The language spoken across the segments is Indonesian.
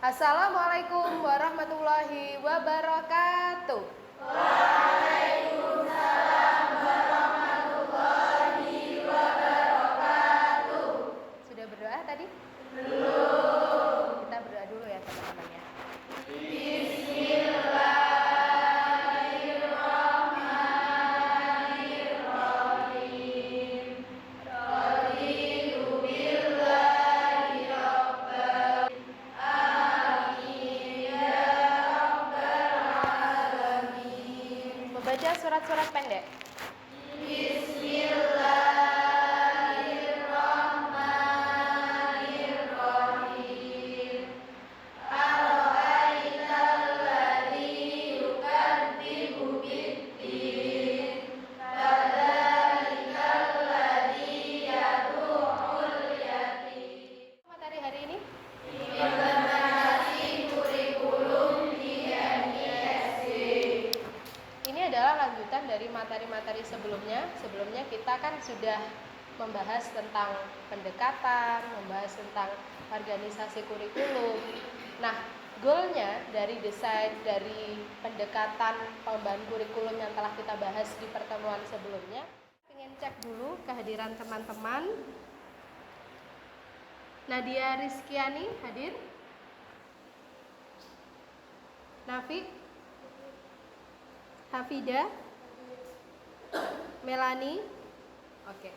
Assalamualaikum warahmatullahi wabarakatuh. Sudah berdoa tadi? Belum. Kita berdoa dulu ya teman-teman ya. Membaca surat-surat pendek. Materi hari ini? Ini adalah lanjutan dari materi-materi sebelumnya. Sebelumnya kita kan sudah membahas tentang pendekatan, membahas tentang organisasi kurikulum. Nah, goalnya dari desain, dari pendekatan pengembangan kurikulum yang telah kita bahas di pertemuan sebelumnya, ingin cek dulu kehadiran teman-teman. Nadia Rizkiani hadir? Nafik? Hafida? Melani? Oke.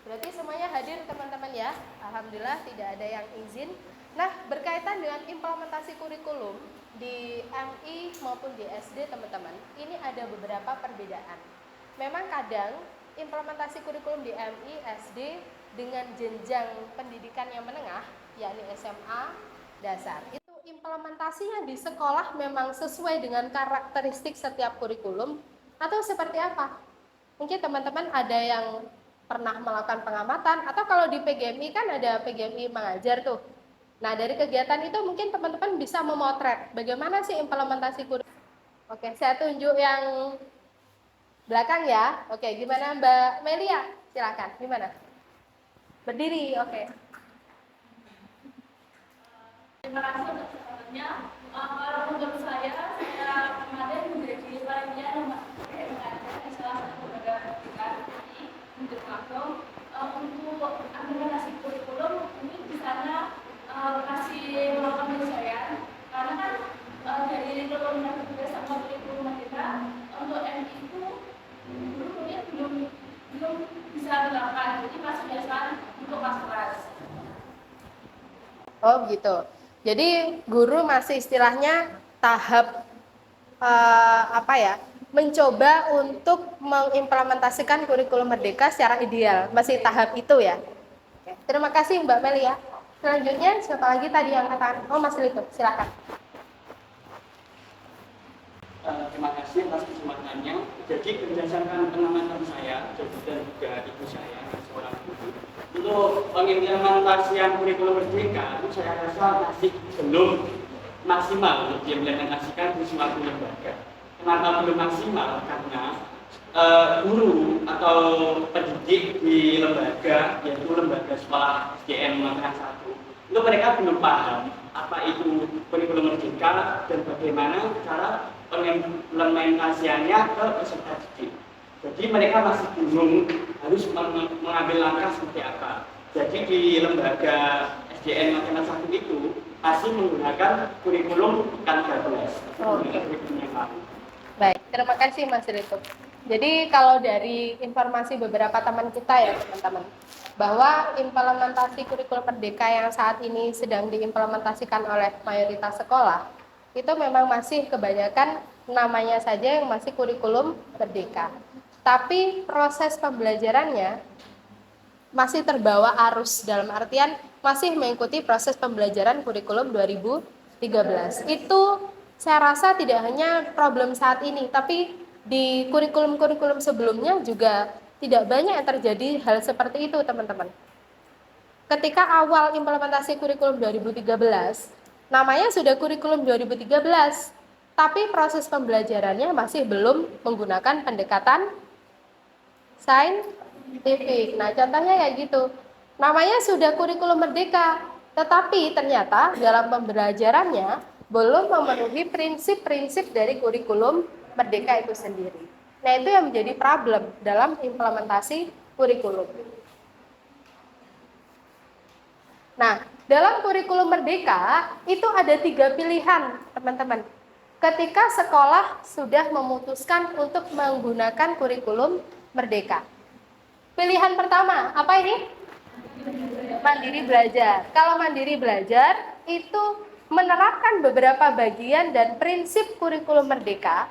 Berarti semuanya hadir teman-teman ya. Alhamdulillah tidak ada yang izin. Nah, berkaitan dengan implementasi kurikulum di MI maupun di SD teman-teman, ini ada beberapa perbedaan. Memang kadang implementasi kurikulum di MI, SD dengan jenjang pendidikan yang menengah, yakni SMA dasar, itu implementasinya di sekolah memang sesuai dengan karakteristik setiap kurikulum atau seperti apa? Mungkin teman-teman ada yang pernah melakukan pengamatan, atau kalau di PGMI kan ada PGMI mengajar tuh. Nah, dari kegiatan itu mungkin teman-teman bisa memotret bagaimana sih implementasi kurikulum. Oke, saya tunjuk yang belakang ya. Oke, gimana Mbak Melia? Silakan, gimana? Berdiri, oke. Terima kasih untuk kesempatannya. Kalau menurut saya kemarin menjadi panitia nomor mengajar di salah satu lembaga pendidikan di Bukit Maklum untuk implementasi kurikulum. Ini di sana masih melakukan penyesuaian karena kan dari kurikulum tugas sama kurikulum kita untuk MI itu gurunya belum bisa dilakukan, jadi masih biasa untuk kelas. Oh gitu. Jadi guru masih istilahnya tahap mencoba untuk mengimplementasikan kurikulum merdeka secara ideal, masih tahap itu ya. Oke. Terima kasih Mbak Melia. Selanjutnya siapa lagi tadi yang katakan? Oh Mas Lito, silakan. Terima kasih atas kesempatannya. Jadi berdasarkan pengamatan saya dan juga ibu saya seorang guru, untuk pengimplementasian kurikulum merdeka itu saya rasa masih belum maksimal untuk diimplementasikan di suatu lembaga. Kenapa belum maksimal? Karena guru atau pendidik di lembaga, yaitu lembaga sekolah SDN Makassar 1, itu mereka belum paham apa itu kurikulum merdeka dan bagaimana cara pengimplementasiannya ke peserta didik. Jadi mereka masih bingung harus mengambil langkah seperti apa. Jadi di lembaga SDN Makassar 1 itu masih menggunakan kurikulum kan 13. Baik, terima kasih Mas Rito. Jadi kalau dari informasi beberapa teman kita ya teman-teman, bahwa implementasi kurikulum merdeka yang saat ini sedang diimplementasikan oleh mayoritas sekolah, itu memang masih kebanyakan namanya saja yang masih kurikulum merdeka. Tapi proses pembelajarannya masih terbawa arus, dalam artian masih mengikuti proses pembelajaran kurikulum 2013. Itu saya rasa tidak hanya problem saat ini, tapi di kurikulum-kurikulum sebelumnya juga tidak banyak yang terjadi hal seperti itu, teman-teman. Ketika awal implementasi kurikulum 2013, namanya sudah kurikulum 2013, tapi proses pembelajarannya masih belum menggunakan pendekatan saintifik. Nah, contohnya kayak gitu. Namanya sudah kurikulum merdeka, Tetapi ternyata dalam pembelajarannya belum memenuhi prinsip-prinsip dari kurikulum Merdeka itu sendiri. Nah, itu yang menjadi problem dalam implementasi kurikulum. Nah, dalam kurikulum Merdeka itu ada 3 pilihan, teman-teman. Ketika sekolah sudah memutuskan untuk menggunakan kurikulum Merdeka. Pilihan pertama, apa ini? Mandiri belajar. Kalau mandiri belajar itu menerapkan beberapa bagian dan prinsip kurikulum Merdeka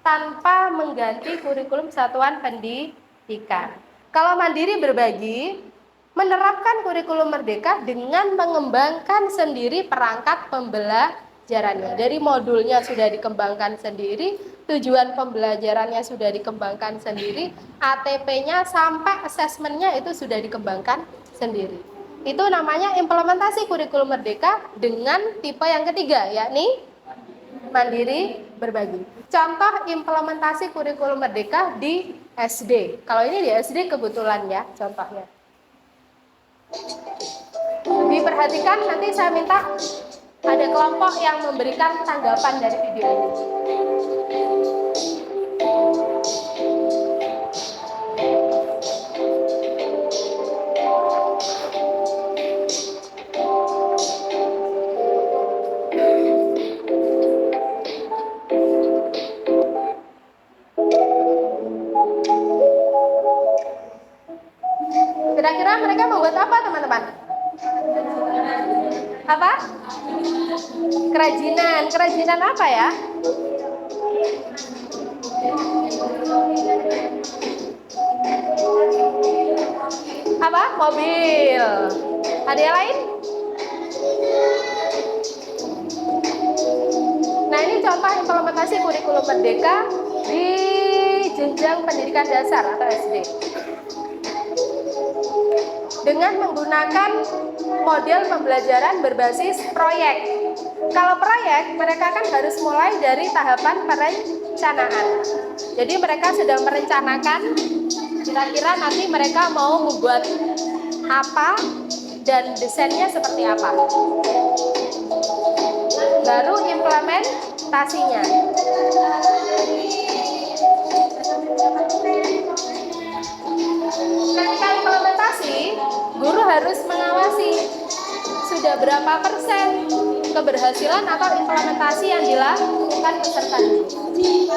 tanpa mengganti kurikulum satuan pendidikan. Kalau mandiri berbagi, menerapkan kurikulum Merdeka dengan mengembangkan sendiri perangkat pembelajarannya. Dari modulnya sudah dikembangkan sendiri, tujuan pembelajarannya sudah dikembangkan sendiri, ATP-nya sampai asesmennya itu sudah dikembangkan sendiri. Itu namanya implementasi kurikulum Merdeka dengan tipe yang ketiga, yakni mandiri berbagi. Contoh implementasi kurikulum Merdeka di SD. Kalau ini di SD kebetulan ya contohnya. Diperhatikan, nanti saya minta ada kelompok yang memberikan tanggapan dari video ini. Kira-kira mereka membuat apa, teman-teman? Apa? Kerajinan. Kerajinan apa ya? Apa? Mobil. Ada yang lain? Nah, ini contoh implementasi kurikulum Merdeka di jenjang pendidikan dasar atau SD. Dengan menggunakan model pembelajaran berbasis proyek. Kalau proyek, mereka kan harus mulai dari tahapan perencanaan. Jadi mereka sedang merencanakan kira-kira nanti mereka mau membuat apa dan desainnya seperti apa. Baru implementasinya. Ketika implementasi, guru harus mengawasi sudah berapa persen keberhasilan atau implementasi yang dilakukan peserta didik.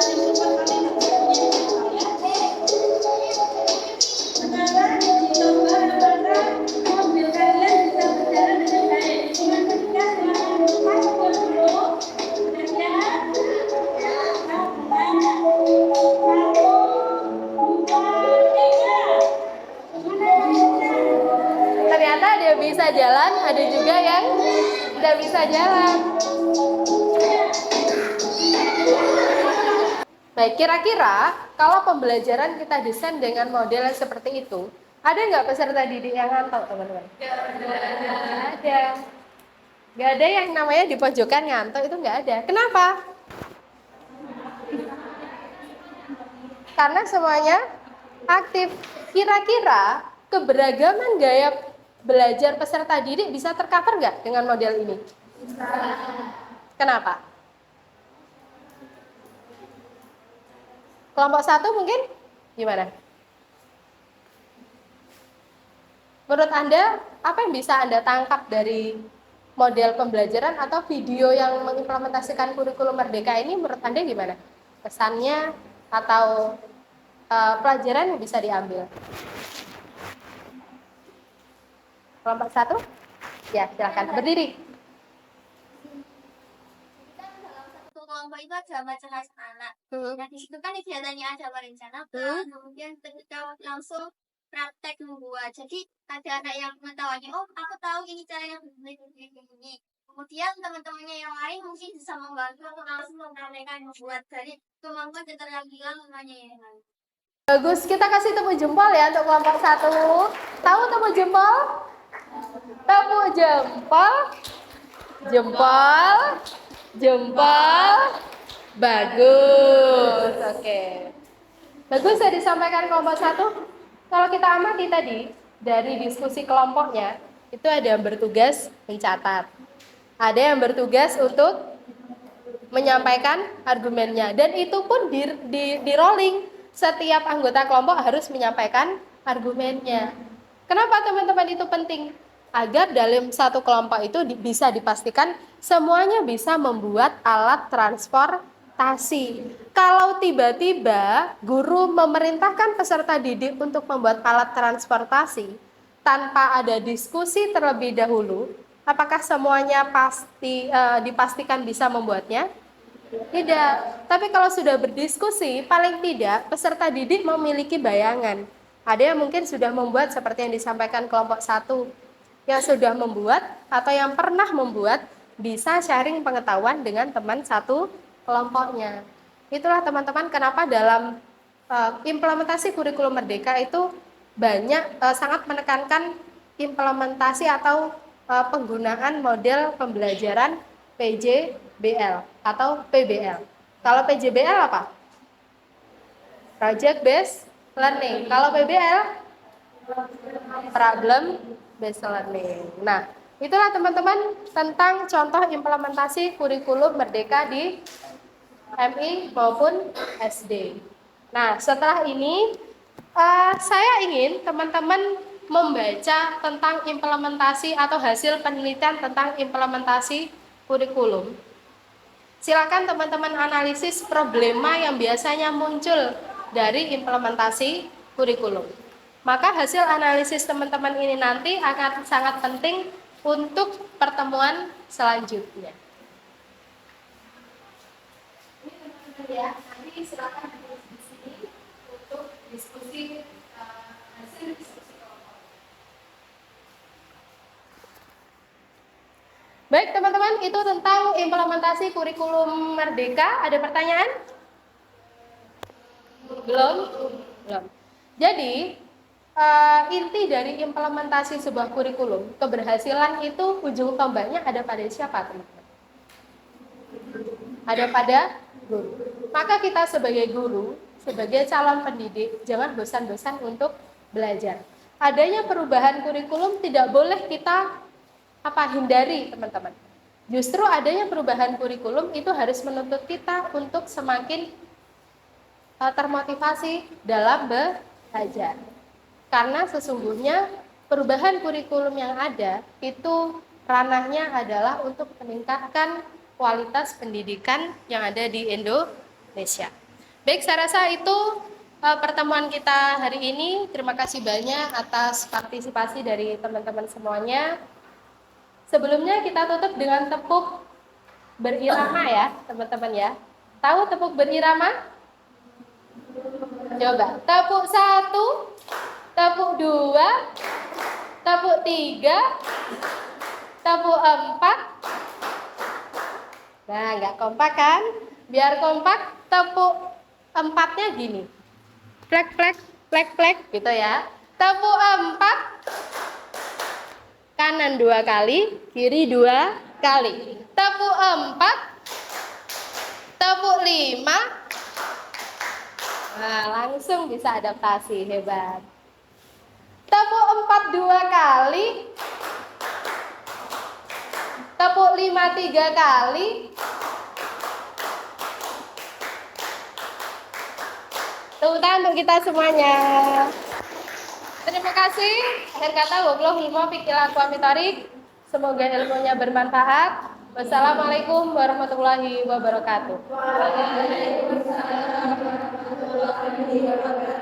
Ternyata ada yang bisa jalan, ada juga yang tidak bisa jalan. Baik, kira-kira kalau pembelajaran kita desain dengan model yang seperti itu, ada nggak peserta didik yang ngantuk, teman-teman? Nggak ada. Nggak ada yang namanya di pojokan ngantuk, itu nggak ada. Kenapa? Karena semuanya aktif. Kira-kira keberagaman gaya belajar peserta didik bisa tercover nggak dengan model ini? Kenapa? Kelompok 1 mungkin gimana? Menurut Anda, apa yang bisa Anda tangkap dari model pembelajaran atau video yang mengimplementasikan kurikulum Merdeka ini menurut Anda gimana? Kesannya atau pelajaran yang bisa diambil? Kelompok 1? Ya, silakan berdiri. Kelompok itu ada majelis anak. Nah, di situ kan kegiatannya ada merencanakan, kemudian ketika langsung praktek membuat. Jadi ada anak yang mengetahuinya, oh aku tahu ini cara yang begini. Kemudian teman-temannya yang lain mungkin bisa membantu atau langsung mempraktekkan membuat dari kemampuan keterampilan namanya yang lain. Bagus, kita kasih tepuk jempol ya untuk kelompok 1. Tahu tepuk jempol? Tepuk jempol. Jempol. Jempol. Bagus. Oke. Bagus ya disampaikan kelompok 1. Kalau kita amati tadi dari diskusi kelompoknya, itu ada yang bertugas mencatat, ada yang bertugas untuk menyampaikan argumennya, dan itu pun di rolling. Setiap anggota kelompok harus menyampaikan argumennya. Kenapa teman-teman itu penting? Agar dalam satu kelompok itu bisa dipastikan semuanya bisa membuat alat transportasi. Kalau tiba-tiba guru memerintahkan peserta didik untuk membuat alat transportasi tanpa ada diskusi terlebih dahulu, apakah semuanya dipastikan bisa membuatnya? Tidak. Tapi kalau sudah berdiskusi, paling tidak peserta didik memiliki bayangan. Ada yang mungkin sudah membuat seperti yang disampaikan kelompok 1, yang sudah membuat atau yang pernah membuat, bisa sharing pengetahuan dengan teman satu kelompoknya. Itulah teman-teman kenapa dalam implementasi kurikulum merdeka itu banyak sangat menekankan implementasi atau penggunaan model pembelajaran PJBL atau PBL. Kalau PJBL apa? Project Based Learning. Kalau PBL Problem Based Learning. Nah, itulah teman-teman tentang contoh implementasi kurikulum merdeka di MI maupun SD. Nah, setelah ini saya ingin teman-teman membaca tentang implementasi atau hasil penelitian tentang implementasi kurikulum. Silakan teman-teman analisis problema yang biasanya muncul dari implementasi kurikulum. Maka hasil analisis teman-teman ini nanti akan sangat penting untuk pertemuan selanjutnya. Ini teman-teman ya, nanti silakan ditulis di sini untuk diskusi hasil diskusi kelompok. Baik teman-teman, itu tentang implementasi kurikulum merdeka. Ada pertanyaan? Belum? Belum. Jadi inti dari implementasi sebuah kurikulum, keberhasilan itu ujung tombaknya ada pada siapa teman-teman? Ada pada guru. Maka kita sebagai guru, sebagai calon pendidik, jangan bosan-bosan untuk belajar. Adanya perubahan kurikulum tidak boleh kita hindari teman-teman. Justru adanya perubahan kurikulum itu harus menuntut kita untuk semakin termotivasi dalam belajar. Karena sesungguhnya perubahan kurikulum yang ada itu ranahnya adalah untuk meningkatkan kualitas pendidikan yang ada di Indonesia. Baik, saya rasa itu pertemuan kita hari ini. Terima kasih banyak atas partisipasi dari teman-teman semuanya. Sebelumnya kita tutup dengan tepuk berirama ya, teman-teman ya. Tahu tepuk berirama? Coba, tepuk 1, tepuk 2, tepuk 3, tepuk 4. Nah, nggak kompak kan? Biar kompak, tepuk 4-nya gini. Plek, plek, plek, plek, gitu ya. Tepuk 4, kanan 2 kali, kiri 2 kali. Tepuk 4, tepuk 5. Nah, langsung bisa adaptasi, hebat. Tepuk 4 2 kali. Tepuk 5 3 kali. Tepuk tangan untuk kita semuanya. Terima kasih. Akhir kata, wabillahi taufiq wal hidayah. Semoga ilmunya bermanfaat. Wassalamualaikum warahmatullahi wabarakatuh. Waalaikumsalam warahmatullahi wabarakatuh.